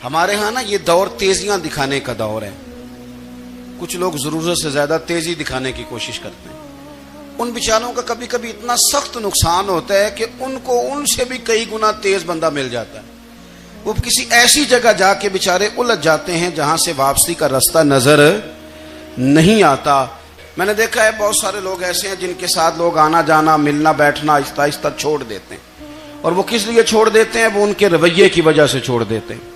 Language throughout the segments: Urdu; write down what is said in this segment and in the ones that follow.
ہمارے ہاں نا یہ دور تیزیاں دکھانے کا دور ہے. کچھ لوگ ضرورت سے زیادہ تیزی دکھانے کی کوشش کرتے ہیں. ان بیچاروں کا کبھی کبھی اتنا سخت نقصان ہوتا ہے کہ ان کو ان سے بھی کئی گنا تیز بندہ مل جاتا ہے. وہ کسی ایسی جگہ جا کے بیچارے الجھ جاتے ہیں جہاں سے واپسی کا راستہ نظر نہیں آتا. میں نے دیکھا ہے بہت سارے لوگ ایسے ہیں جن کے ساتھ لوگ آنا جانا ملنا بیٹھنا آہستہ آہستہ چھوڑ دیتے ہیں. اور وہ کس لیے چھوڑ دیتے ہیں؟ وہ ان کے رویے کی وجہ سے چھوڑ دیتے ہیں,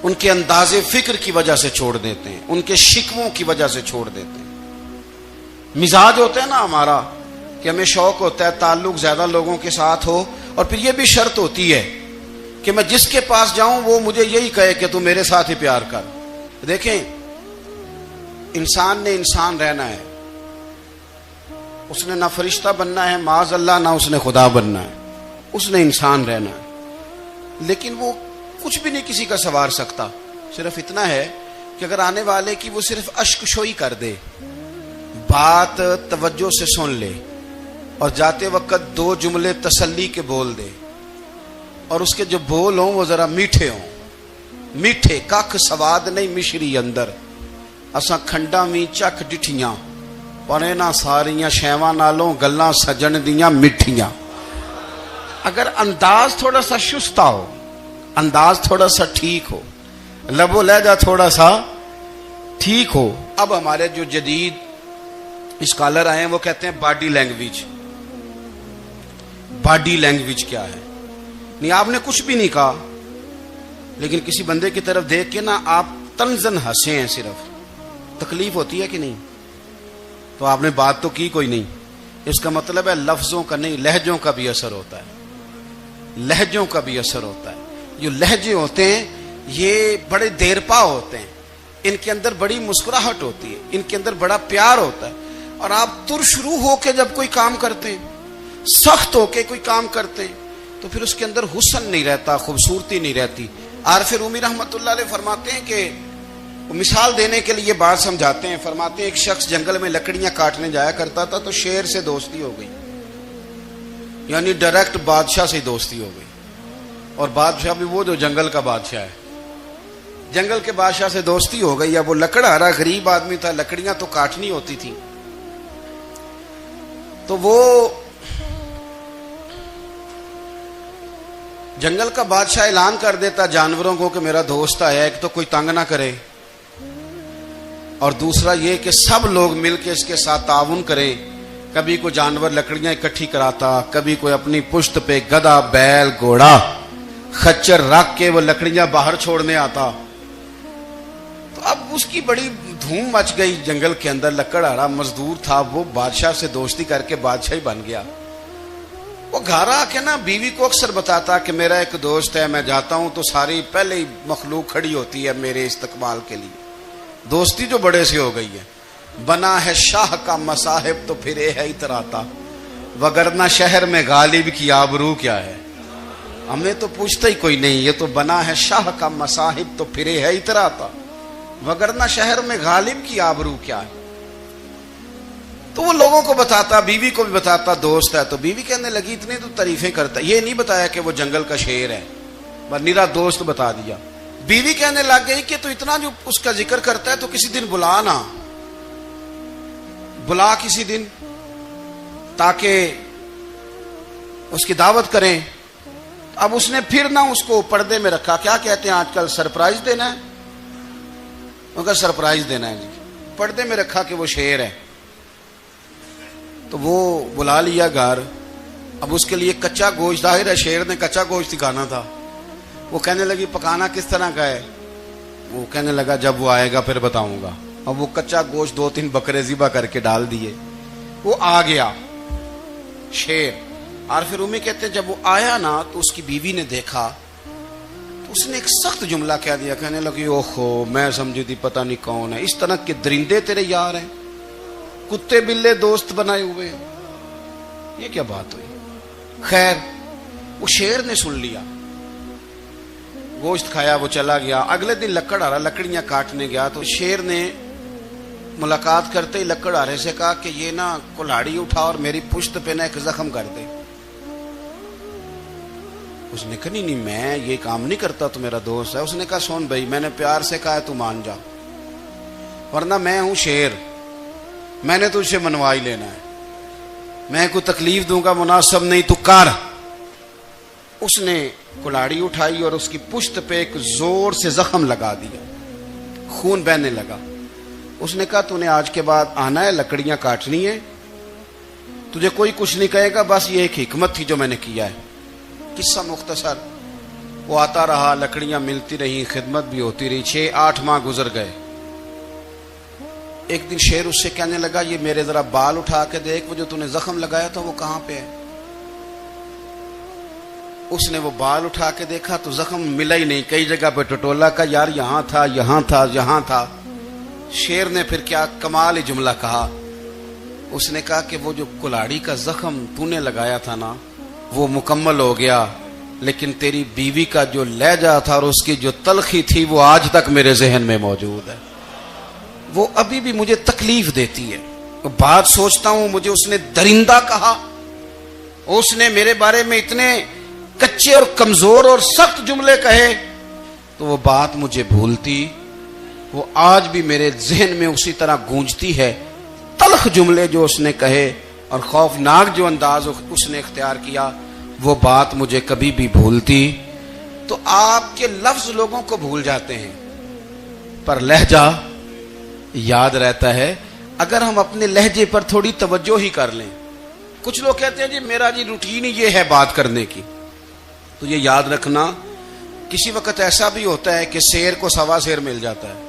ان کے انداز فکر کی وجہ سے چھوڑ دیتے ہیں, ان کے شکووں کی وجہ سے چھوڑ دیتے ہیں. مزاج ہوتا ہے نا ہمارا کہ ہمیں شوق ہوتا ہے تعلق زیادہ لوگوں کے ساتھ ہو, اور پھر یہ بھی شرط ہوتی ہے کہ میں جس کے پاس جاؤں وہ مجھے یہی کہے کہ تو میرے ساتھ ہی پیار کر. دیکھیں, انسان نے انسان رہنا ہے, اس نے نہ فرشتہ بننا ہے معاذ اللہ, نہ اس نے خدا بننا ہے, اس نے انسان رہنا ہے. لیکن وہ کچھ بھی نہیں کسی کا سنوار سکتا. صرف اتنا ہے کہ اگر آنے والے کی وہ صرف اشک شوئی کر دے, بات توجہ سے سن لے, اور جاتے وقت 2 جملے تسلی کے بول دے, اور اس کے جو بول ہوں وہ ذرا میٹھے ہوں. میٹھے کھ سواد نہیں مشری اندر, اساں کھنڈا وی چک ڈٹھیاں, پر انہاں ساریاں شیواں نالوں گلاں سجن دیاں میٹھیاں. اگر انداز تھوڑا سا شستہ ہو, انداز تھوڑا سا ٹھیک ہو, لب و لہجہ تھوڑا سا ٹھیک ہو. اب ہمارے جو جدید اسکالر آئے ہیں وہ کہتے ہیں باڈی لینگویج. باڈی لینگویج کیا ہے؟ نہیں, آپ نے کچھ بھی نہیں کہا, لیکن کسی بندے کی طرف دیکھ کے نا آپ تنزن ہنسے ہیں, صرف تکلیف ہوتی ہے کہ نہیں؟ تو آپ نے بات تو کی کوئی نہیں. اس کا مطلب ہے لفظوں کا نہیں, لہجوں کا بھی اثر ہوتا ہے. لہجوں کا بھی اثر ہوتا ہے. جو لہجے ہوتے ہیں یہ بڑے دیرپا ہوتے ہیں, ان کے اندر بڑی مسکراہٹ ہوتی ہے, ان کے اندر بڑا پیار ہوتا ہے. اور آپ ترشروح ہو کے جب کوئی کام کرتے ہیں, سخت ہو کے کوئی کام کرتے ہیں, تو پھر اس کے اندر حسن نہیں رہتا, خوبصورتی نہیں رہتی. عارف رومی رحمۃ اللہ علیہ فرماتے ہیں کہ مثال دینے کے لیے بات سمجھاتے ہیں. فرماتے ہیں ایک شخص جنگل میں لکڑیاں کاٹنے جایا کرتا تھا, تو شیر سے دوستی ہو گئی, یعنی ڈائریکٹ بادشاہ سے دوستی ہو گئی. اور بادشاہ بھی وہ جو جنگل کا بادشاہ ہے, جنگل کے بادشاہ سے دوستی ہو گئی. اب وہ لکڑہارا غریب آدمی تھا, لکڑیاں تو کاٹنی ہوتی تھی. تو وہ جنگل کا بادشاہ اعلان کر دیتا جانوروں کو کہ میرا دوست آیا, ایک تو کوئی تنگ نہ کرے, اور دوسرا یہ کہ سب لوگ مل کے اس کے ساتھ تعاون کریں. کبھی کوئی جانور لکڑیاں اکٹھی کراتا, کبھی کوئی اپنی پشت پہ گدھا بیل گھوڑا خچر رکھ کے وہ لکڑیاں باہر چھوڑنے آتا. تو اب اس کی بڑی دھوم مچ گئی جنگل کے اندر. لکڑہارا مزدور تھا, وہ بادشاہ سے دوستی کر کے بادشاہ ہی بن گیا. وہ گھر آ کے نا بیوی کو اکثر بتاتا کہ میرا ایک دوست ہے, میں جاتا ہوں تو ساری پہلے ہی مخلوق کھڑی ہوتی ہے میرے استقبال کے لیے. دوستی جو بڑے سے ہو گئی ہے. بنا ہے شاہ کا مصاحب تو پھرے ہے اتراتا, وگرنہ شہر میں غالب کی آبرو کیا ہے. ہمیں تو پوچھتا ہی کوئی نہیں, یہ تو بنا ہے شاہ کا مصاحب تو پھرے ہے اتراتا, وگرنہ شہر میں غالب کی آبرو کیا ہے. تو وہ لوگوں کو بتاتا, بیوی کو بھی بتاتا دوست ہے. تو بیوی کہنے لگی اتنی تو تعریفیں کرتا, یہ نہیں بتایا کہ وہ جنگل کا شیر ہے, بس نیرا دوست بتا دیا. بیوی کہنے لگ گئی کہ تو اتنا جو اس کا ذکر کرتا ہے تو کسی دن بلا نا, بلا کسی دن تاکہ اس کی دعوت کریں. اب اس نے پھر نہ اس کو پردے میں رکھا. کیا کہتے ہیں آج کل, سرپرائز دینا ہے, ان کا سرپرائز دینا ہے جی. پردے میں رکھا کہ وہ شیر ہے. تو وہ بلا لیا گھر. اب اس کے لیے کچا گوشت, ظاہر ہے شیر نے کچا گوشت کھانا تھا. وہ کہنے لگی پکانا کس طرح کا ہے؟ وہ کہنے لگا جب وہ آئے گا پھر بتاؤں گا. اب وہ کچا گوشت 2-3 بکرے ذبح کر کے ڈال دیے. وہ آ گیا شیر. عارف رومی کہتے ہیں جب وہ آیا نا تو اس کی بیوی نے دیکھا تو اس نے ایک سخت جملہ کہہ دیا. کہنے لگی اوہو, میں سمجھی تھی پتہ نہیں کون ہے, اس طرح کے درندے تیرے یار ہیں, کتے بلے دوست بنائے ہوئے ہیں, یہ کیا بات ہوئی. خیر وہ شیر نے سن لیا, گوشت کھایا, وہ چلا گیا. اگلے دن لکڑہارا لکڑیاں کاٹنے گیا تو شیر نے ملاقات کرتے ہی لکڑہارے سے کہا کہ یہ نا کلاڑی اٹھا اور میری پشت پہ نا ایک زخم کر دے. اس نے کہا نہیں میں یہ کام نہیں کرتا، تو میرا دوست ہے۔ اس نے کہا سن بھائی، میں نے پیار سے کہا ہے تو مان جا، ورنہ میں ہوں شیر، میں نے تجھ سے منوا ہی لینا ہے، میں کوئی تکلیف دوں گا مناسب نہیں، تو کر۔ اس نے کلاڑی اٹھائی اور اس کی پشت پہ ایک زور سے زخم لگا دیا، خون بہنے لگا۔ اس نے کہا تو نے آج کے بعد آنا ہے، لکڑیاں کاٹنی ہے، تجھے کوئی کچھ نہیں کہے گا، بس یہ ایک حکمت تھی جو میں نے کیا ہے۔ قصہ مختصر، وہ آتا رہا، لکڑیاں ملتی رہیں، خدمت بھی ہوتی رہی، 6-8 ماہ گزر گئے۔ ایک دن شیر اس سے کہنے لگا یہ میرے ذرا بال اٹھا کے دیکھ، وہ جو تو نے زخم لگایا تھا وہ کہاں پہ ہے؟ اس نے وہ بال اٹھا کے دیکھا تو زخم ملا ہی نہیں، کئی جگہ پہ ٹٹولا کا یار یہاں تھا یہاں تھا یہاں تھا۔ شیر نے پھر کیا کمال ہی جملہ کہا، اس نے کہا کہ وہ جو کلاڑی کا زخم تو نے لگایا تھا نا وہ مکمل ہو گیا، لیکن تیری بیوی کا جو لہجہ تھا اور اس کی جو تلخی تھی وہ آج تک میرے ذہن میں موجود ہے، وہ ابھی بھی مجھے تکلیف دیتی ہے۔ بات سوچتا ہوں مجھے اس نے درندہ کہا، اس نے میرے بارے میں اتنے کچے اور کمزور اور سخت جملے کہے، تو وہ بات مجھے بھولتی، وہ آج بھی میرے ذہن میں اسی طرح گونجتی ہے۔ تلخ جملے جو اس نے کہے اور خوفناک جو انداز اس نے اختیار کیا، وہ بات مجھے کبھی بھی بھولتی۔ تو آپ کے لفظ لوگوں کو بھول جاتے ہیں پر لہجہ یاد رہتا ہے اگر ہم اپنے لہجے پر تھوڑی توجہ ہی کر لیں۔ کچھ لوگ کہتے ہیں جی میرا جی روٹین ہی یہ ہے بات کرنے کی، تو یہ یاد رکھنا کسی وقت ایسا بھی ہوتا ہے کہ شیر کو سوا شیر مل جاتا ہے،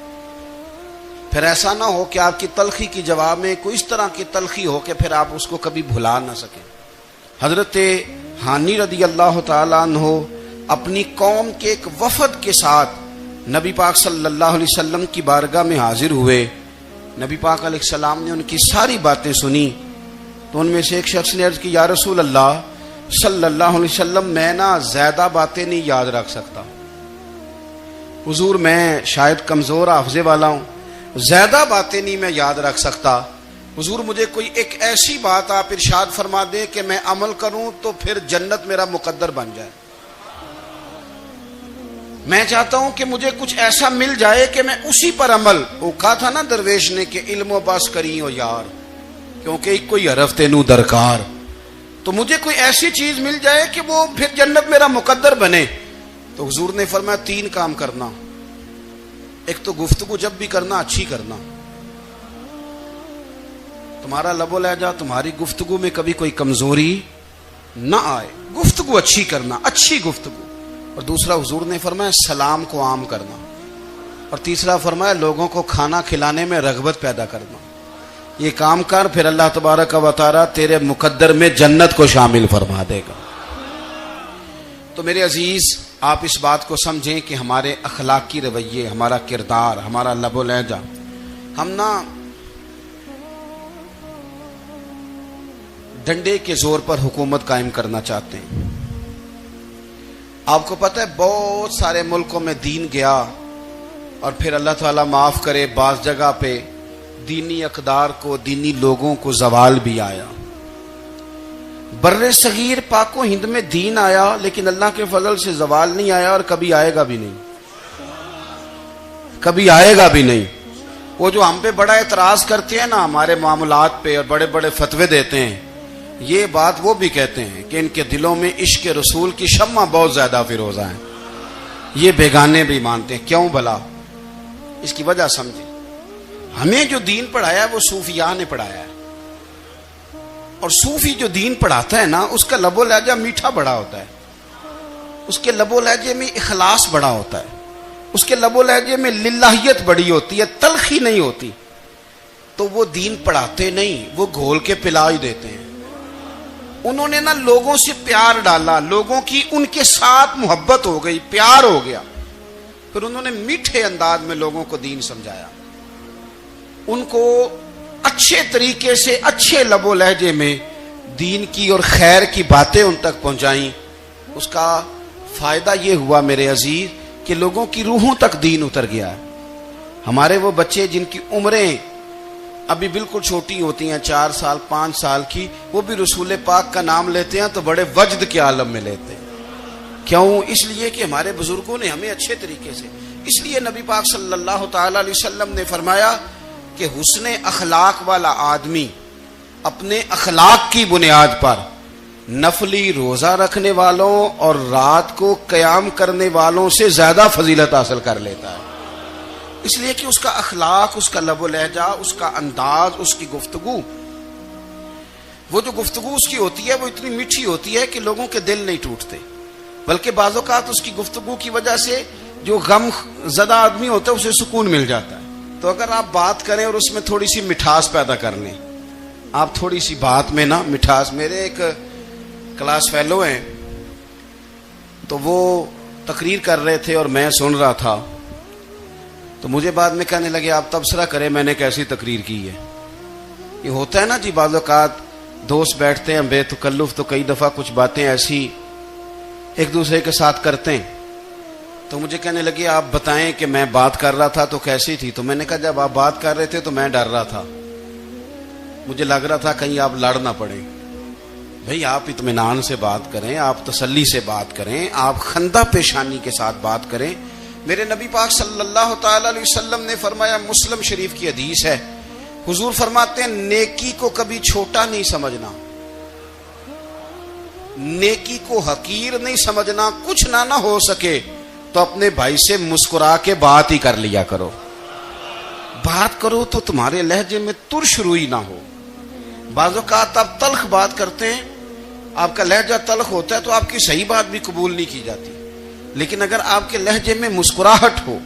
پھر ایسا نہ ہو کہ آپ کی تلخی کی جواب میں کوئی اس طرح کی تلخی ہو کہ پھر آپ اس کو کبھی بھلا نہ سکیں۔ حضرت ہانی رضی اللہ تعالیٰ عنہ اپنی قوم کے ایک وفد کے ساتھ نبی پاک صلی اللہ علیہ وسلم کی بارگاہ میں حاضر ہوئے۔ نبی پاک علیہ السلام نے ان کی ساری باتیں سنی، تو ان میں سے ایک شخص نے عرض کی یا رسول اللہ صلی اللہ علیہ وسلم، میں نا زیادہ باتیں نہیں یاد رکھ سکتا، حضور میں شاید کمزور حافظے والا ہوں، زیادہ باتیں نہیں میں یاد رکھ سکتا، حضور مجھے کوئی ایک ایسی بات آپ ارشاد فرما دیں کہ میں عمل کروں تو پھر جنت میرا مقدر بن جائے۔ میں چاہتا ہوں کہ مجھے کچھ ایسا مل جائے کہ میں اسی پر عمل، وہ کہا تھا نا درویش نے کہ علم و بس کری ہو یار، کیونکہ ایک کوئی حرف تینوں درکار، تو مجھے کوئی ایسی چیز مل جائے کہ وہ پھر جنت میرا مقدر بنے۔ تو حضور نے فرمایا 3 کام کرنا، ایک تو گفتگو جب بھی کرنا اچھی کرنا، تمہارا لب و لہجہ تمہاری گفتگو میں کبھی کوئی کمزوری نہ آئے، گفتگو اچھی کرنا، اچھی گفتگو۔ اور دوسرا حضور نے فرمایا سلام کو عام کرنا، اور تیسرا فرمایا لوگوں کو کھانا کھلانے میں رغبت پیدا کرنا۔ یہ کام کر، پھر اللہ تبارک و تعالی تیرے مقدر میں جنت کو شامل فرما دے گا۔ تو میرے عزیز آپ اس بات کو سمجھیں کہ ہمارے اخلاقی رویے، ہمارا کردار، ہمارا لب و لہجہ، ہم نا ڈنڈے کے زور پر حکومت قائم کرنا چاہتے ہیں۔ آپ کو پتہ ہے بہت سارے ملکوں میں دین گیا اور پھر اللہ تعالیٰ معاف کرے بعض جگہ پہ دینی اقدار کو، دینی لوگوں کو زوال بھی آیا۔ بر صغیر پاک و ہند میں دین آیا لیکن اللہ کے فضل سے زوال نہیں آیا اور کبھی آئے گا بھی نہیں، کبھی آئے گا بھی نہیں۔ وہ جو ہم پہ بڑا اعتراض کرتے ہیں نا ہمارے معاملات پہ اور بڑے بڑے فتوے دیتے ہیں، یہ بات وہ بھی کہتے ہیں کہ ان کے دلوں میں عشق رسول کی شمع بہت زیادہ فیروزہ ہیں، یہ بیگانے بھی مانتے ہیں۔ کیوں بھلا؟ اس کی وجہ سمجھیں، ہمیں جو دین پڑھایا ہے وہ صوفیاء نے پڑھایا ہے، اور صوفی جو دین پڑھاتا ہے نا اس کا لب و لہجہ میٹھا بڑا ہوتا ہے، اس کے لب و لہجے میں اخلاص بڑا ہوتا ہے، اس کے لب و لہجے میں للہیت بڑی ہوتی ہے، تلخی نہیں ہوتی۔ تو وہ دین پڑھاتے نہیں، وہ گھول کے پلا ہی دیتے ہیں۔ انہوں نے نا لوگوں سے پیار ڈالا، لوگوں کی ان کے ساتھ محبت ہو گئی، پیار ہو گیا، پھر انہوں نے میٹھے انداز میں لوگوں کو دین سمجھایا، ان کو اچھے طریقے سے اچھے لب و لہجے میں دین کی اور خیر کی باتیں ان تک پہنچائیں۔ اس کا فائدہ یہ ہوا میرے عزیز کہ لوگوں کی روحوں تک دین اتر گیا ہے۔ ہمارے وہ بچے جن کی عمریں ابھی بالکل چھوٹی ہوتی ہیں، 4 سال 5 سال کی، وہ بھی رسول پاک کا نام لیتے ہیں تو بڑے وجد کے عالم میں لیتے ہیں۔ کیوں؟ اس لیے کہ ہمارے بزرگوں نے ہمیں اچھے طریقے سے، اس لیے نبی پاک صلی اللہ تعالی علیہ وسلم نے فرمایا کہ حسن اخلاق والا آدمی اپنے اخلاق کی بنیاد پر نفلی روزہ رکھنے والوں اور رات کو قیام کرنے والوں سے زیادہ فضیلت حاصل کر لیتا ہے، اس لیے کہ اس کا اخلاق، اس کا لب و لہجہ، اس کا انداز، اس کی گفتگو، وہ جو گفتگو اس کی ہوتی ہے وہ اتنی میٹھی ہوتی ہے کہ لوگوں کے دل نہیں ٹوٹتے، بلکہ بعض اوقات اس کی گفتگو کی وجہ سے جو غم زدہ آدمی ہوتا ہے اسے سکون مل جاتا ہے۔ تو اگر آپ بات کریں اور اس میں تھوڑی سی مٹھاس پیدا کر لیں، آپ تھوڑی سی بات میں نا مٹھاس، میرے ایک کلاس فیلو ہیں تو وہ تقریر کر رہے تھے اور میں سن رہا تھا، تو مجھے بعد میں کہنے لگے آپ تبصرہ کریں میں نے کیسی تقریر کی ہے۔ یہ ہوتا ہے نا جی، بعض اوقات دوست بیٹھتے ہیں بے تکلف تو کئی دفعہ کچھ باتیں ایسی ایک دوسرے کے ساتھ کرتے ہیں، تو مجھے کہنے لگے آپ بتائیں کہ میں بات کر رہا تھا تو کیسی تھی؟ تو میں نے کہا جب آپ بات کر رہے تھے تو میں ڈر رہا تھا، مجھے لگ رہا تھا کہیں آپ لڑ نہ پڑیں۔ بھئی آپ اطمینان سے بات کریں، آپ تسلی سے بات کریں، آپ خندہ پیشانی کے ساتھ بات کریں۔ میرے نبی پاک صلی اللہ تعالی علیہ وسلم نے فرمایا، مسلم شریف کی حدیث ہے، حضور فرماتے ہیں نیکی کو کبھی چھوٹا نہیں سمجھنا، نیکی کو حقیر نہیں سمجھنا، کچھ نہ ہو سکے تو اپنے بھائی سے مسکرا کے بات ہی کر لیا کرو، بات کرو تو تمہارے لہجے میں ترش روئی نہ ہو۔ بعض اوقات آپ تلخ بات کرتے ہیں، آپ کا لہجہ تلخ ہوتا ہے تو آپ کی صحیح بات بھی قبول نہیں کی جاتی، لیکن اگر آپ کے لہجے میں مسکراہٹ ہو،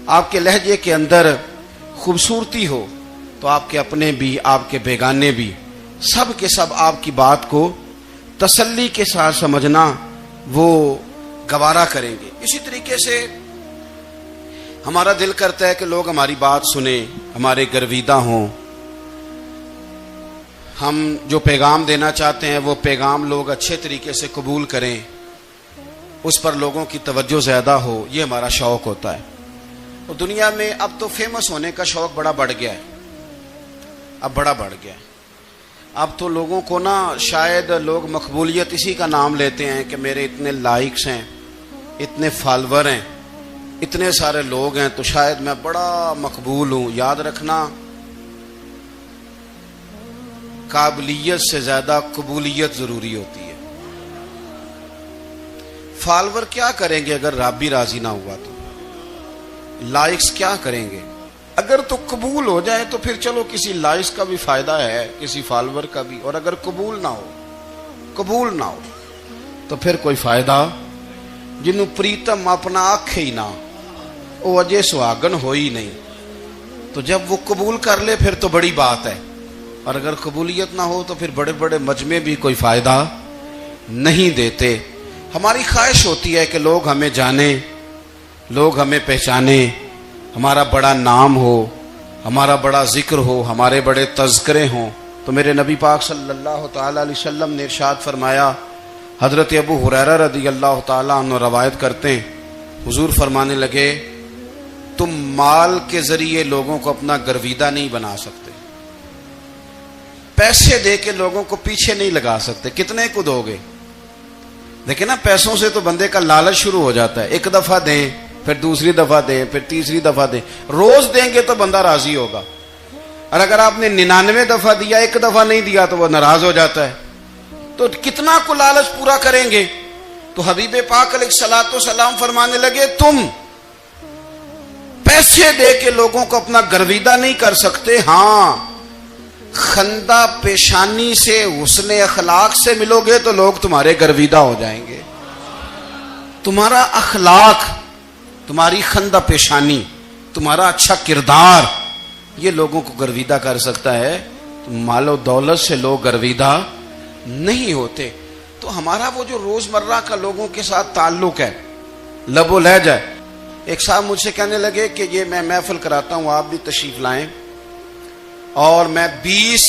آپ کے لہجے کے اندر خوبصورتی ہو، تو آپ کے اپنے بھی، آپ کے بیگانے بھی، سب کے سب آپ کی بات کو تسلی کے ساتھ سمجھنا وہ گوارا کریں گے۔ اسی طریقے سے ہمارا دل کرتا ہے کہ لوگ ہماری بات سنیں، ہمارے گرویدہ ہوں، ہم جو پیغام دینا چاہتے ہیں وہ پیغام لوگ اچھے طریقے سے قبول کریں، اس پر لوگوں کی توجہ زیادہ ہو، یہ ہمارا شوق ہوتا ہے۔ اور دنیا میں اب تو فیمس ہونے کا شوق بڑا بڑھ گیا ہے، اب بڑا بڑھ گیا ہے۔ اب تو لوگوں کو نا شاید لوگ مقبولیت اسی کا نام لیتے ہیں کہ میرے اتنے لائکس ہیں، اتنے فالور ہیں، اتنے سارے لوگ ہیں تو شاید میں بڑا مقبول ہوں۔ یاد رکھنا، قابلیت سے زیادہ قبولیت ضروری ہوتی ہے۔ فالور کیا کریں گے اگر رب بھی راضی نہ ہوا تو؟ لائکس کیا کریں گے؟ اگر تو قبول ہو جائے تو پھر چلو کسی لائکس کا بھی فائدہ ہے، کسی فالور کا بھی، اور اگر قبول نہ ہو تو پھر کوئی فائدہ۔ جنوں پریتم اپنا آنکھ ہی نہ، وہ اجے سہاگن ہو ہی نہیں، تو جب وہ قبول کر لے پھر تو بڑی بات ہے، اور اگر قبولیت نہ ہو تو پھر بڑے بڑے مجمع بھی کوئی فائدہ نہیں دیتے۔ ہماری خواہش ہوتی ہے کہ لوگ ہمیں جانیں، لوگ ہمیں پہچانیں، ہمارا بڑا نام ہو، ہمارا بڑا ذکر ہو، ہمارے بڑے تذکرے ہوں۔ تو میرے نبی پاک صلی اللہ تعالی علیہ وسلم نے ارشاد فرمایا، حضرت ابو ہریرہ رضی اللہ تعالیٰ عنہ روایت کرتے ہیں، حضور فرمانے لگے، تم مال کے ذریعے لوگوں کو اپنا گرویدہ نہیں بنا سکتے، پیسے دے کے لوگوں کو پیچھے نہیں لگا سکتے۔ کتنے کو دو گے؟ دیکھیں نا، پیسوں سے تو بندے کا لالچ شروع ہو جاتا ہے، ایک دفعہ دیں، پھر دوسری دفعہ دیں، پھر تیسری دفعہ دیں، روز دیں گے تو بندہ راضی ہوگا، اور اگر آپ نے 99 دفعہ دیا، ایک دفعہ نہیں دیا تو وہ ناراض ہو جاتا ہے۔ تو کتنا کو لالچ پورا کریں گے؟ تو حبیب پاک علیہ الصلوۃ والسلام فرمانے لگے، تم پیسے دے کے لوگوں کو اپنا گرویدہ نہیں کر سکتے، ہاں خندہ پیشانی سے، حسن اخلاق سے ملو گے تو لوگ تمہارے گرویدہ ہو جائیں گے۔ تمہارا اخلاق، تمہاری خندہ پیشانی، تمہارا اچھا کردار، یہ لوگوں کو گرویدہ کر سکتا ہے۔ مال و دولت سے لوگ گرویدہ نہیں ہوتے۔ تو ہمارا وہ جو روزمرہ کا لوگوں کے ساتھ تعلق ہے، لب و لہجہ ہے۔ ایک صاحب مجھ سے کہنے لگے کہ یہ میں محفل کراتا ہوں، آپ بھی تشریف لائیں، اور میں 20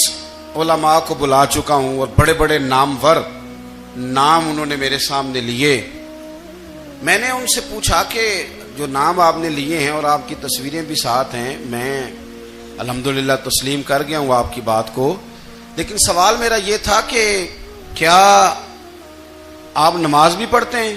علماء کو بلا چکا ہوں، اور بڑے بڑے نامور نام انہوں نے میرے سامنے لیے۔ میں نے ان سے پوچھا کہ جو نام آپ نے لیے ہیں اور آپ کی تصویریں بھی ساتھ ہیں، میں الحمدللہ تسلیم کر گیا ہوں آپ کی بات کو، لیکن سوال میرا یہ تھا کہ کیا آپ نماز بھی پڑھتے ہیں؟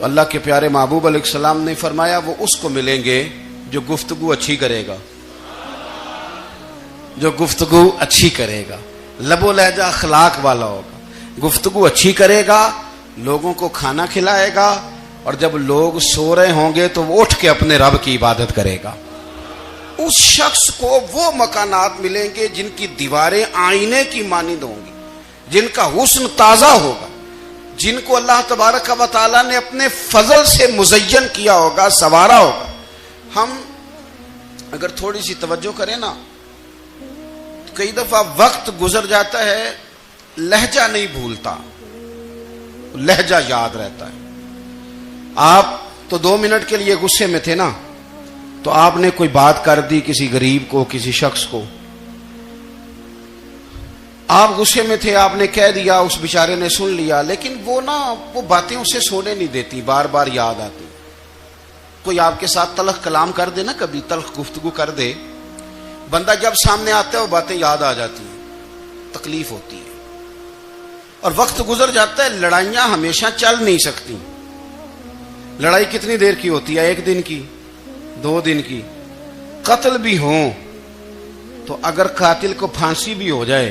تو اللہ کے پیارے محبوب علیہ السلام نے فرمایا وہ اس کو ملیں گے جو گفتگو اچھی کرے گا، جو گفتگو اچھی کرے گا، لب و لہجہ اخلاق والا ہوگا، گفتگو اچھی کرے گا، لوگوں کو کھانا کھلائے گا، اور جب لوگ سو رہے ہوں گے تو وہ اٹھ کے اپنے رب کی عبادت کرے گا۔ اس شخص کو وہ مکانات ملیں گے جن کی دیواریں آئینے کی مانند ہوں گی، جن کا حسن تازہ ہوگا، جن کو اللہ تبارک و تعالیٰ نے اپنے فضل سے مزین کیا ہوگا، سنوارا ہوگا۔ ہم اگر تھوڑی سی توجہ کریں نا، کئی دفعہ وقت گزر جاتا ہے، لہجہ نہیں بھولتا، لہجہ یاد رہتا ہے۔ آپ تو 2 منٹ کے لیے غصے میں تھے نا، تو آپ نے کوئی بات کر دی کسی غریب کو، کسی شخص کو، آپ غصے میں تھے، آپ نے کہہ دیا، اس بیچارے نے سن لیا، لیکن وہ باتیں اسے سونے نہیں دیتی، بار بار یاد آتی۔ کوئی آپ کے ساتھ تلخ کلام کر دے نا، کبھی تلخ گفتگو کر دے، بندہ جب سامنے آتا ہے وہ باتیں یاد آ جاتی ہیں، تکلیف ہوتی ہے، اور وقت گزر جاتا ہے۔ لڑائیاں ہمیشہ چل نہیں سکتی۔ لڑائی کتنی دیر کی ہوتی ہے؟ 1 دن کی، 2 دن کی۔ قتل بھی ہوں تو اگر قاتل کو پھانسی بھی ہو جائے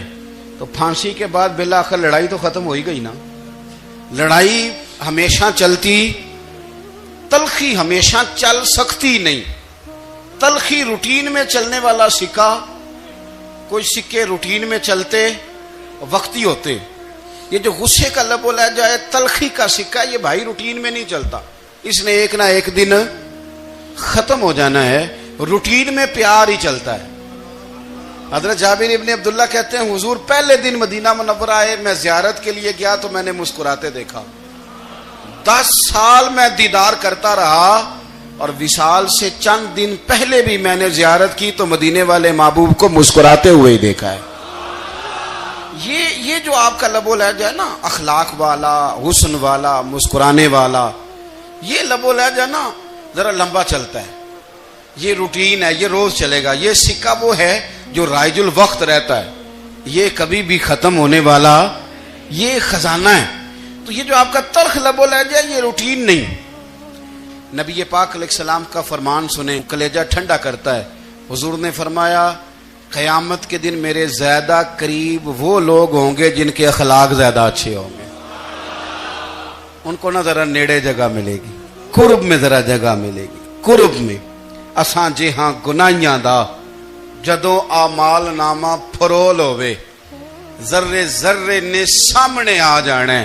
تو پھانسی کے بعد بالآخر لڑائی تو ختم ہو ہی گئی نا۔ لڑائی ہمیشہ چلتی، تلخی ہمیشہ چل سکتی نہیں۔ تلخی روٹین میں چلنے والا سکہ، کوئی سکے روٹین میں چلتے وقتی ہوتے، یہ جو غصے کا لب و لہجہ ہے، تلخی کا سکہ، یہ بھائی روٹین میں نہیں چلتا، اس نے ایک نہ ایک دن ختم ہو جانا ہے۔ روٹین میں پیار ہی چلتا ہے۔ حضرت جابر ابن عبداللہ کہتے ہیں حضور پہلے دن مدینہ منورہ آئے، میں زیارت کے لیے گیا تو میں نے مسکراتے دیکھا۔ 10 سال میں دیدار کرتا رہا، اور وصال سے چند دن پہلے بھی میں نے زیارت کی تو مدینے والے محبوب کو مسکراتے ہوئے ہی دیکھا ہے۔ یہ جو آپ کا لب و لہجہ ہے نا، اخلاق والا، حسن والا، مسکرانے والا، یہ لب و لہجہ نا ذرا لمبا چلتا ہے، یہ روٹین ہے، یہ روز چلے گا۔ یہ سکہ وہ ہے جو رائج الوقت رہتا ہے، یہ کبھی بھی ختم ہونے والا یہ خزانہ ہے۔ تو یہ جو آپ کا تلخ لب و لہجہ ہے، یہ روٹین نہیں۔ نبی پاک علیہ السلام کا فرمان سنیں، کلیجہ ٹھنڈا کرتا ہے۔ حضور نے فرمایا قیامت کے دن میرے زیادہ قریب وہ لوگ ہوں گے جن کے اخلاق زیادہ اچھے ہوں گے، ان کو نہ ذرا نیڑے جگہ ملے گی، قرب میں ذرا جگہ ملے گی، قرب میں۔ اساں جے ہاں گناہیاں دا جدوں آمال نامہ پھرول ہوئے، ذرے ذرے نے سامنے آ جانا،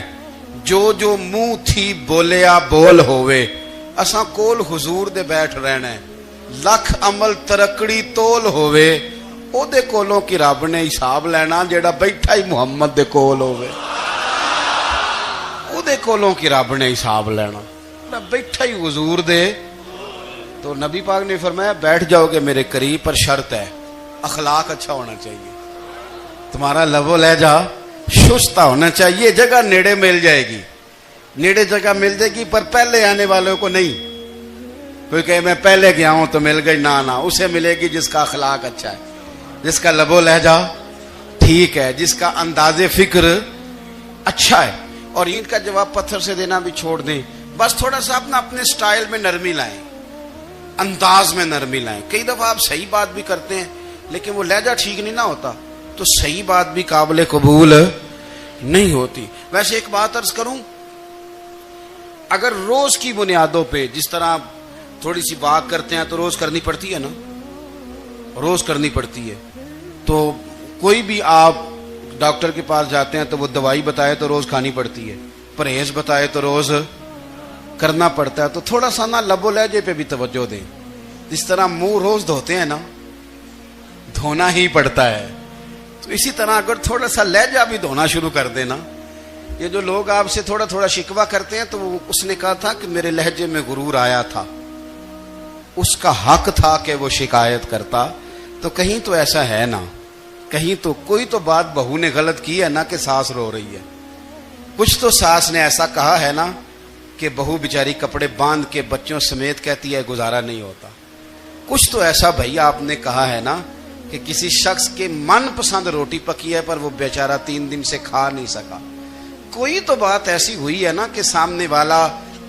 جو منہ تھی بولیا بول ہوئے، اساں کول حضور دے بیٹھ رہنا ہے۔ لکھ عمل ترکڑی تول ہوئے، او دے کولوں کی رب نے حساب لینا جیڑا بیٹھا ہی محمد دے کول ہوئے، او دے کولوں کی رب نے حساب لینا، بیٹھا ہی حضور دے۔ تو نبی پاک نے فرمایا بیٹھ جاؤ گے میرے قریب، پر شرط ہے اخلاق اچھا ہونا چاہیے، تمہارا لب و لہجہ شستہ ہونا چاہیے، جگہ نیڑے مل جائے گی، نیڑے جگہ مل جائے گی، پر پہلے آنے والوں کو نہیں۔ کوئی کہے میں پہلے گیا ہوں تو مل گئی، نہ اسے ملے گی جس کا اخلاق اچھا ہے، جس کا لب و لہجہ ٹھیک ہے، جس کا انداز فکر اچھا ہے۔ اور اینٹ کا جواب پتھر سے دینا بھی چھوڑ دیں، بس تھوڑا سا اپنے سٹائل میں نرمی لائیں، انداز میں نرمی لائیں۔ کئی دفعہ آپ صحیح بات بھی کرتے ہیں لیکن وہ لہجہ ٹھیک نہیں نہ ہوتا تو صحیح بات بھی قابل قبول نہیں ہوتی۔ ویسے ایک بات عرض کروں، اگر روز کی بنیادوں پہ جس طرح تھوڑی سی واک کرتے ہیں تو روز کرنی پڑتی ہے نا، روز کرنی پڑتی ہے، تو کوئی بھی آپ ڈاکٹر کے پاس جاتے ہیں تو وہ دوائی بتائے تو روز کھانی پڑتی ہے، پرہیز بتائے تو روز کرنا پڑتا ہے۔ تو تھوڑا سا نا لب و لہجے پہ بھی توجہ دیں، جس طرح منہ روز دھوتے ہیں نا، دھونا ہی پڑتا ہے، تو اسی طرح اگر تھوڑا سا لہجہ بھی دھونا شروع کر دینا۔ یہ جو لوگ آپ سے تھوڑا تھوڑا شکوہ کرتے ہیں، تو اس نے کہا تھا کہ میرے لہجے میں غرور آیا تھا، اس کا حق تھا کہ وہ شکایت کرتا، تو کہیں تو ایسا ہے نا، کہیں تو کوئی تو بات بہو نے غلط کی ہے نا کہ ساس رو رہی ہے، کچھ تو ساس نے ایسا کہا ہے نا کہ بہو بیچاری کپڑے باندھ کے بچوں سمیت کہتی ہے گزارا نہیں ہوتا، کچھ تو ایسا بھائی آپ نے کہا ہے نا کہ کسی شخص کے من پسند روٹی پکی ہے پر وہ بیچارہ 3 دن سے کھا نہیں سکا، کوئی تو بات ایسی ہوئی ہے نا کہ سامنے والا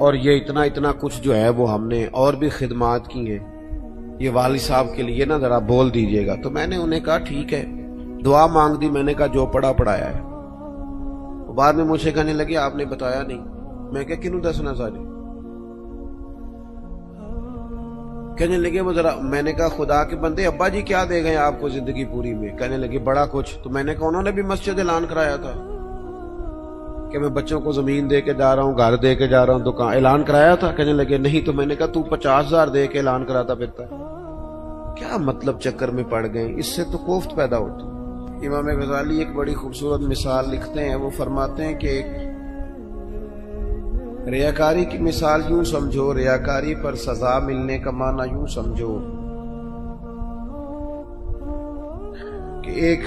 اور یہ اتنا اتنا کچھ جو ہے وہ ہم نے اور بھی خدمات کی ہیں، یہ والد صاحب کے لیے نا ذرا بول دیجئے گا۔ تو میں نے انہیں کہا ٹھیک ہے، دعا مانگ دی، میں نے کہا جو پڑھا پڑھایا ہے۔ وہ بعد میں مجھ سے کہنے لگے آپ نے بتایا نہیں۔ میں کہا کنوں دسنا سارے؟ کہنے لگے وہ ذرا، میں نے کہا خدا کے بندے ابا جی کیا دے گئے آپ کو زندگی پوری میں؟ کہنے لگے بڑا کچھ۔ تو میں نے کہا انہوں نے بھی مسجد اعلان کرایا تھا کہ میں بچوں کو زمین دے کے جا رہا ہوں، گھر دے کے جا رہا ہوں، دکان اعلان کرایا تھا؟ کہنے لگے نہیں۔ تو میں نے کہا تو 50,000 دے کے اعلان کراتا پھرتا ہے، کیا مطلب چکر میں پڑ گئے؟ اس سے تو کوفت پیدا ہوتی۔ امام غزالی ایک بڑی خوبصورت مثال لکھتے ہیں، وہ فرماتے ہیں کہ ایک ریاکاری کی مثال یوں سمجھو، ریاکاری پر سزا ملنے کا معنی یوں سمجھو کہ ایک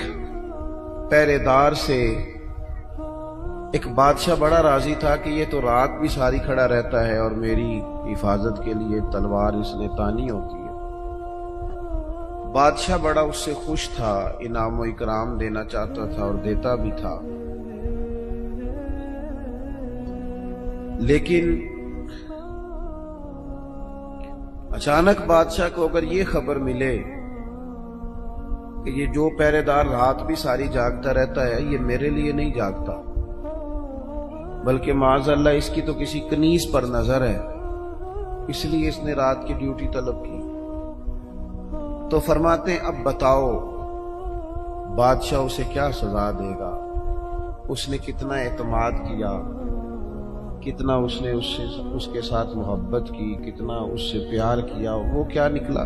پہرے دار سے ایک بادشاہ بڑا راضی تھا کہ یہ تو رات بھی ساری کھڑا رہتا ہے اور میری حفاظت کے لیے تلوار اس نے تانی ہوتی ہے۔ بادشاہ بڑا اس سے خوش تھا، انعام و اکرام دینا چاہتا تھا اور دیتا بھی تھا، لیکن اچانک بادشاہ کو اگر یہ خبر ملے کہ یہ جو پہرے دار رات بھی ساری جاگتا رہتا ہے یہ میرے لیے نہیں جاگتا، بلکہ معاذ اللہ اس کی تو کسی کنیز پر نظر ہے، اس لیے اس نے رات کی ڈیوٹی طلب کی۔ تو فرماتے ہیں اب بتاؤ بادشاہ اسے کیا سزا دے گا؟ اس نے کتنا اعتماد کیا، کتنا اس نے اس کے ساتھ محبت کی، کتنا اس سے پیار کیا، وہ کیا نکلا؟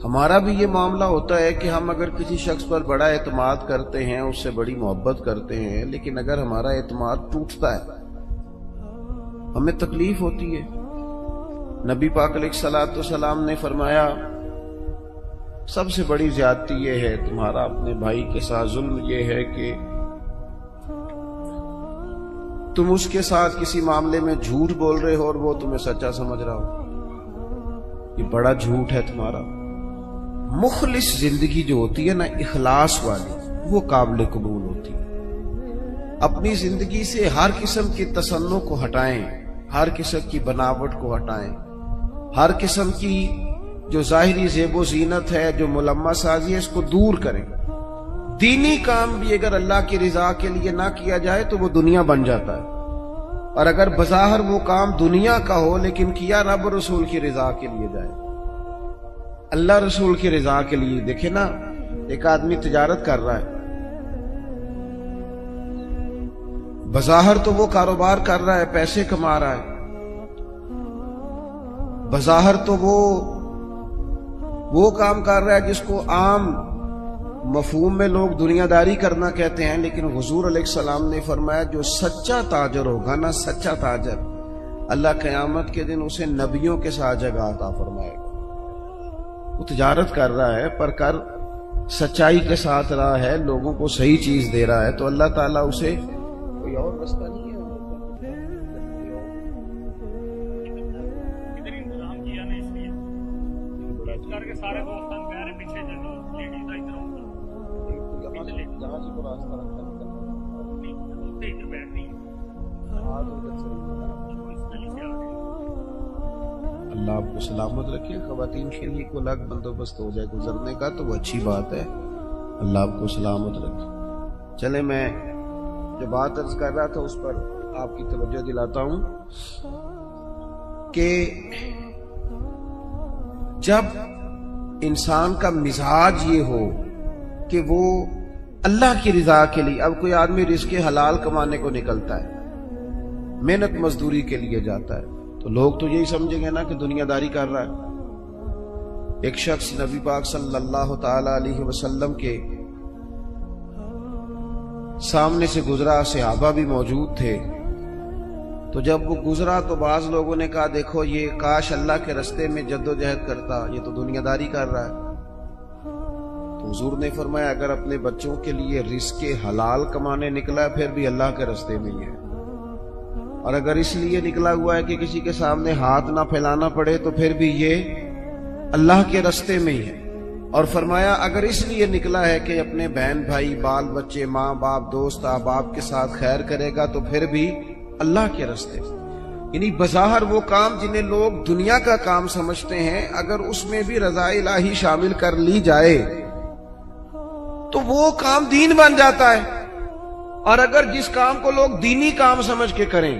ہمارا بھی یہ معاملہ ہوتا ہے کہ ہم اگر کسی شخص پر بڑا اعتماد کرتے ہیں، اس سے بڑی محبت کرتے ہیں، لیکن اگر ہمارا اعتماد ٹوٹتا ہے ہمیں تکلیف ہوتی ہے۔ نبی پاک علیہ الصلوۃ والسلام نے فرمایا سب سے بڑی زیادتی یہ ہے تمہارا اپنے بھائی کے ساتھ ظلم، یہ ہے کہ تم اس کے ساتھ کسی معاملے میں جھوٹ بول رہے ہو اور وہ تمہیں سچا سمجھ رہا ہو، یہ بڑا جھوٹ ہے تمہارا۔ مخلص زندگی جو ہوتی ہے نا، اخلاص والی، وہ قابل قبول ہوتی ہے۔ اپنی زندگی سے ہر قسم کی تصنع کو ہٹائیں، ہر قسم کی بناوٹ کو ہٹائیں، ہر قسم کی جو ظاہری زیب و زینت ہے، جو ملمہ سازی ہے، اس کو دور کریں۔ دینی کام بھی اگر اللہ کی رضا کے لیے نہ کیا جائے تو وہ دنیا بن جاتا ہے، اور اگر بظاہر وہ کام دنیا کا ہو لیکن کیا رب رسول کی رضا کے لیے جائے، اللہ رسول کی رضا کے لیے۔ دیکھیں نا، ایک آدمی تجارت کر رہا ہے، بظاہر تو وہ کاروبار کر رہا ہے، پیسے کما رہا ہے، بظاہر تو وہ کام کر رہا ہے جس کو عام مفہوم میں لوگ دنیا داری کرنا کہتے ہیں، لیکن حضور علیہ السلام نے فرمایا جو سچا تاجر ہوگا نا، سچا تاجر، اللہ قیامت کے دن اسے نبیوں کے ساتھ جگہ عطا فرمائے گا۔ وہ تجارت کر رہا ہے پر کر سچائی کے ساتھ رہا ہے، لوگوں کو صحیح چیز دے رہا ہے، تو اللہ تعالیٰ اسے کوئی اور رستہ نہیں ہے۔ سارے دوستان میرے پیچھے چلو، لیڈیز کا ادھر اللہ آپ کو سلامت رکھے۔ خواتین کے لیے کوئی الگ بندوبست ہو جائے گزرنے کا تو وہ اچھی بات ہے، اللہ آپ کو سلامت رکھے۔ چلے میں جو بات عرض کر رہا تھا اس پر آپ کی توجہ دلاتا ہوں کہ جب انسان کا مزاج یہ ہو کہ وہ اللہ کی رضا کے لیے، اب کوئی آدمی رزق حلال کمانے کو نکلتا ہے، محنت مزدوری کے لیے جاتا ہے، تو لوگ تو یہی سمجھیں گے نا کہ دنیا داری کر رہا ہے۔ ایک شخص نبی پاک صلی اللہ تعالی علیہ وسلم کے سامنے سے گزرا، صحابہ بھی موجود تھے، تو جب وہ گزرا تو بعض لوگوں نے کہا دیکھو یہ کاش اللہ کے رستے میں جد و جہد کرتا، یہ تو دنیا داری کر رہا ہے۔ تو حضور نے فرمایا اگر اپنے بچوں کے لیے رزق حلال کمانے نکلا ہے پھر بھی اللہ کے رستے میں ہی ہے، اور اگر اس لیے نکلا ہوا ہے کہ کسی کے سامنے ہاتھ نہ پھیلانا پڑے تو پھر بھی یہ اللہ کے رستے میں ہی ہے۔ اور فرمایا اگر اس لیے نکلا ہے کہ اپنے بہن بھائی بال بچے ماں باپ دوست احباب کے ساتھ خیر کرے گا تو پھر بھی اللہ کے رستے۔ یعنی بظاہر وہ کام جنہیں لوگ دنیا کا کام سمجھتے ہیں، اگر اس میں بھی رضا الہی شامل کر لی جائے تو وہ کام دین بن جاتا ہے۔ اور اگر جس کام کو لوگ دینی کام سمجھ کے کریں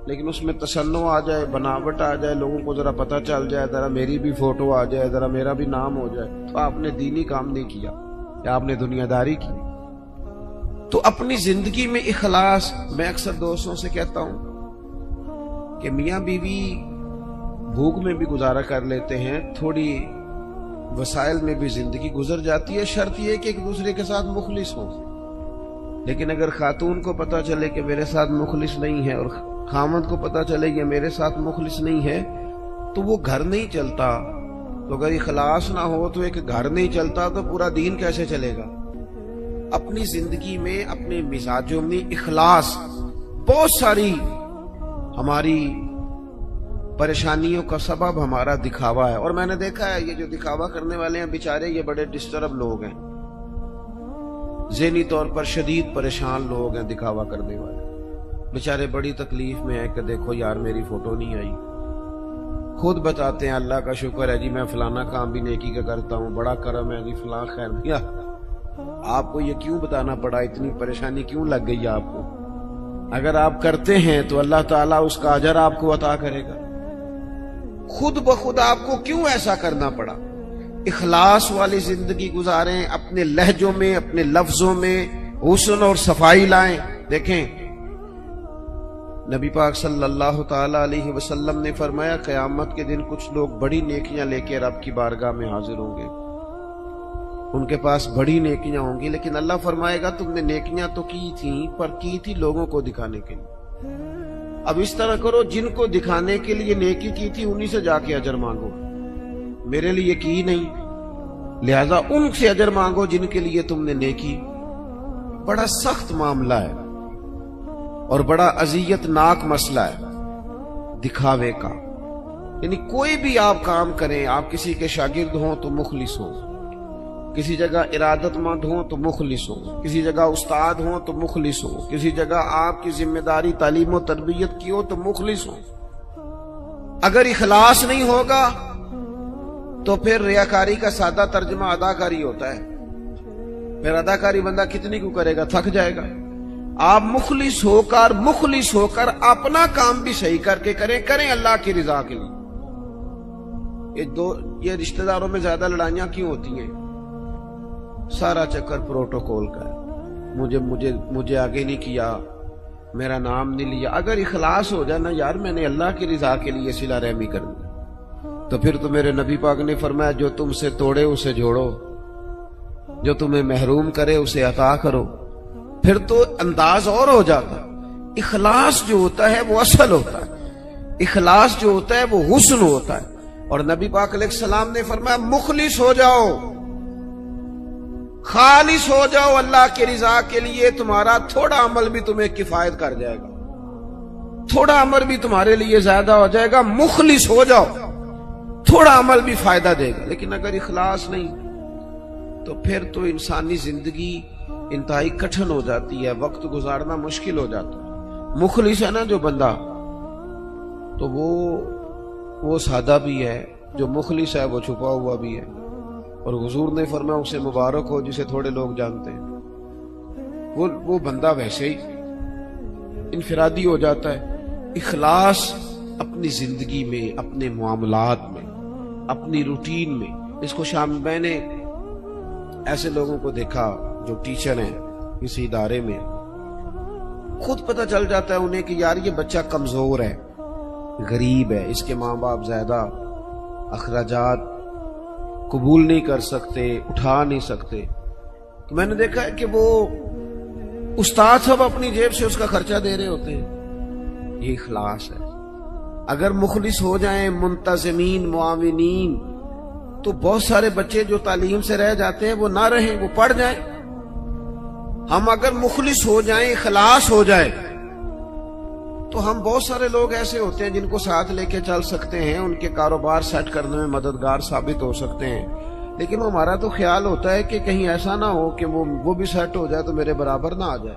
لیکن اس میں تصنع آ جائے، بناوٹ آ جائے، لوگوں کو ذرا پتہ چل جائے، ذرا میری بھی فوٹو آ جائے، ذرا میرا بھی نام ہو جائے، تو آپ نے دینی کام نہیں کیا یا آپ نے دنیا داری کی۔ تو اپنی زندگی میں اخلاص، میں اکثر دوستوں سے کہتا ہوں کہ میاں بیوی بھوک میں بھی گزارا کر لیتے ہیں، تھوڑی وسائل میں بھی زندگی گزر جاتی ہے، شرط یہ کہ ایک دوسرے کے ساتھ مخلص ہو۔ لیکن اگر خاتون کو پتہ چلے کہ میرے ساتھ مخلص نہیں ہے اور خامد کو پتہ چلے کہ میرے ساتھ مخلص نہیں ہے تو وہ گھر نہیں چلتا۔ تو اگر اخلاص نہ ہو تو ایک گھر نہیں چلتا تو پورا دین کیسے چلے گا؟ اپنی زندگی میں، اپنے مزاجوں میں اخلاص بہت ساری ہماری پریشانیوں کا سبب ہمارا دکھاوا ہے۔ اور میں نے دیکھا ہے یہ جو دکھاوا کرنے والے ہیں بیچارے، یہ بڑے ڈسٹرب لوگ ہیں، ذہنی طور پر شدید پریشان لوگ ہیں دکھاوا کرنے والے، بیچارے بڑی تکلیف میں ہیں کہ دیکھو یار میری فوٹو نہیں آئی، خود بتاتے ہیں اللہ کا شکر ہے جی میں فلانا کام بھی نیکی کا کرتا ہوں، بڑا کرم ہے جی فلاں خیر بھیا۔ آپ کو یہ کیوں بتانا پڑا؟ اتنی پریشانی کیوں لگ گئی آپ کو؟ اگر آپ کرتے ہیں تو اللہ تعالیٰ اس کا اجر آپ کو عطا کرے گا۔ خود بخود آپ کو کیوں ایسا کرنا پڑا؟ اخلاص والی زندگی گزاریں، اپنے لہجوں میں، اپنے لفظوں میں حسن اور صفائی لائیں۔ دیکھیں نبی پاک صلی اللہ تعالی علیہ وسلم نے فرمایا قیامت کے دن کچھ لوگ بڑی نیکیاں لے کے رب کی بارگاہ میں حاضر ہوں گے، ان کے پاس بڑی نیکیاں ہوں گی، لیکن اللہ فرمائے گا تم نے نیکیاں تو کی تھیں پر کی تھی لوگوں کو دکھانے کے لیے۔ اب اس طرح کرو، جن کو دکھانے کے لیے نیکی کی تھی انہی سے جا کے اجر مانگو، میرے لیے کی نہیں، لہذا ان سے اجر مانگو جن کے لیے تم نے نیکی۔ بڑا سخت معاملہ ہے اور بڑا اذیت ناک مسئلہ ہے دکھاوے کا۔ یعنی کوئی بھی آپ کام کریں، آپ کسی کے شاگرد ہوں تو مخلص ہوں، کسی جگہ ارادت مند ہوں تو مخلص ہوں، کسی جگہ استاد ہوں تو مخلص ہوں، کسی جگہ آپ کی ذمہ داری تعلیم و تربیت کی ہو تو مخلص ہوں۔ اگر اخلاص نہیں ہوگا تو پھر ریاکاری کا سادہ ترجمہ اداکاری ہوتا ہے، پھر اداکاری بندہ کتنی کو کرے گا، تھک جائے گا۔ آپ مخلص ہو کر اپنا کام بھی صحیح کر کے کریں اللہ کی رضا کے لیے۔ یہ رشتہ داروں میں زیادہ لڑائیاں کیوں ہوتی ہیں؟ سارا چکر پروٹوکول کا ہے، مجھے آگے نہیں کیا، میرا نام نہیں لیا۔ اگر اخلاص ہو جائے نا یار میں نے اللہ کی رضا کے لیے صلہ رحمی کرنی، تو پھر تو میرے نبی پاک نے فرمایا جو تم سے توڑے اسے جوڑو، جو تمہیں محروم کرے اسے عطا کرو، پھر تو انداز اور ہو جاتا۔ اخلاص جو ہوتا ہے وہ اصل ہوتا ہے، اخلاص جو ہوتا ہے وہ حسن ہوتا ہے۔ اور نبی پاک علیہ السلام نے فرمایا مخلص ہو جاؤ، خالص ہو جاؤ اللہ کی رضا کے لیے، تمہارا تھوڑا عمل بھی تمہیں کفایت کر جائے گا، تھوڑا عمل بھی تمہارے لیے زیادہ ہو جائے گا۔ مخلص ہو جاؤ، تھوڑا عمل بھی فائدہ دے گا۔ لیکن اگر اخلاص نہیں تو پھر تو انسانی زندگی انتہائی کٹھن ہو جاتی ہے، وقت گزارنا مشکل ہو جاتا ہے۔ مخلص ہے نا جو بندہ، تو وہ سادہ بھی ہے، جو مخلص ہے وہ چھپا ہوا بھی ہے، اور حضور نے فرمایا اسے مبارک ہو جسے تھوڑے لوگ جانتے ہیں۔ وہ بندہ ویسے ہی انفرادی ہو جاتا ہے۔ اخلاص اپنی زندگی میں، اپنے معاملات میں، اپنی روٹین میں، اس کو میں نے ایسے لوگوں کو دیکھا جو ٹیچر ہیں کسی ادارے میں، خود پتہ چل جاتا ہے انہیں کہ یار یہ بچہ کمزور ہے، غریب ہے، اس کے ماں باپ زیادہ اخراجات قبول نہیں کر سکتے، اٹھا نہیں سکتے، تو میں نے دیکھا ہے کہ وہ استاد سب اپنی جیب سے اس کا خرچہ دے رہے ہوتے ہیں۔ یہ اخلاص ہے۔ اگر مخلص ہو جائیں، منتظمین، معاونین، تو بہت سارے بچے جو تعلیم سے رہ جاتے ہیں وہ نہ رہیں، وہ پڑھ جائیں۔ ہم اگر مخلص ہو جائیں، اخلاص ہو جائے، تو ہم بہت سارے لوگ ایسے ہوتے ہیں جن کو ساتھ لے کے چل سکتے ہیں، ان کے کاروبار سیٹ کرنے میں مددگار ثابت ہو سکتے ہیں۔ لیکن ہمارا تو خیال ہوتا ہے کہ کہیں ایسا نہ ہو کہ وہ بھی سیٹ ہو جائے تو میرے برابر نہ آ جائے۔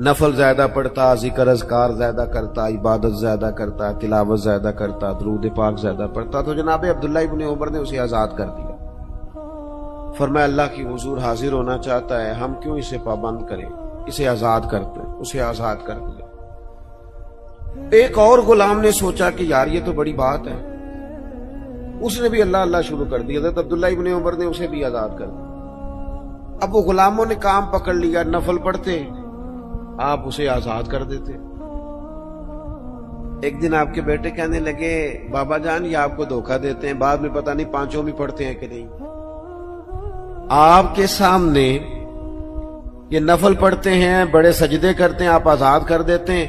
نفل زیادہ پڑھتا، ذکر اذکار زیادہ کرتا، عبادت زیادہ کرتا، تلاوت زیادہ کرتا، درود پاک زیادہ پڑھتا، تو جناب عبداللہ ابن عمر نے اسے آزاد کر دیا۔ فرمایا اللہ کی حضور حاضر ہونا چاہتا ہے، ہم کیوں اسے پابند کریں، اسے آزاد کرتے ہیں، اسے آزاد کر دیا۔ ایک اور غلام نے سوچا کہ یار یہ تو بڑی بات ہے، اس نے بھی اللہ اللہ شروع کر دیا۔ حضرت عبداللہ ابن عمر نے اسے بھی آزاد کر دیا۔ اب وہ غلاموں نے کام پکڑ لیا، نفل پڑھتے آپ اسے آزاد کر دیتے۔ ایک دن آپ کے بیٹے کہنے لگے بابا جان یہ آپ کو دھوکہ دیتے ہیں، بعد میں پتہ نہیں پانچوں بھی پڑھتے ہیں کہ نہیں۔ آپ کے سامنے یہ نفل پڑھتے ہیں، بڑے سجدے کرتے ہیں، آپ آزاد کر دیتے ہیں،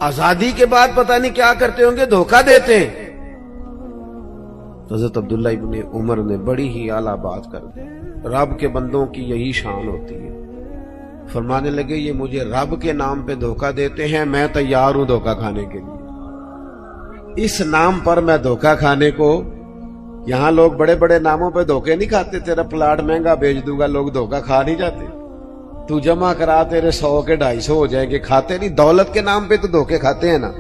آزادی کے بعد پتہ نہیں کیا کرتے ہوں گے، دھوکہ دیتے ہیں۔ حضرت عبداللہ ابن عمر نے بڑی ہی اعلیٰ بات کر دی، رب کے بندوں کی یہی شان ہوتی ہے۔ فرمانے لگے یہ مجھے رب کے نام پہ دھوکہ دیتے ہیں، میں تیار ہوں دھوکہ کھانے کے لیے۔ اس نام پر میں دھوکہ کھانے کو، یہاں لوگ بڑے بڑے ناموں پہ دھوکے نہیں کھاتے، تیرا پلاٹ مہنگا بیچ دوں گا، لوگ دھوکہ کھا نہیں جاتے، تو جمع کرا تیرے 100 کے 250 ہو جائیں گے، کھاتے نہیں۔ دولت کے نام پہ تو دھوکے کھاتے ہیں نا،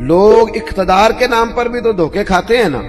لوگ اقتدار کے نام پر بھی تو دھوکے کھاتے ہیں نا۔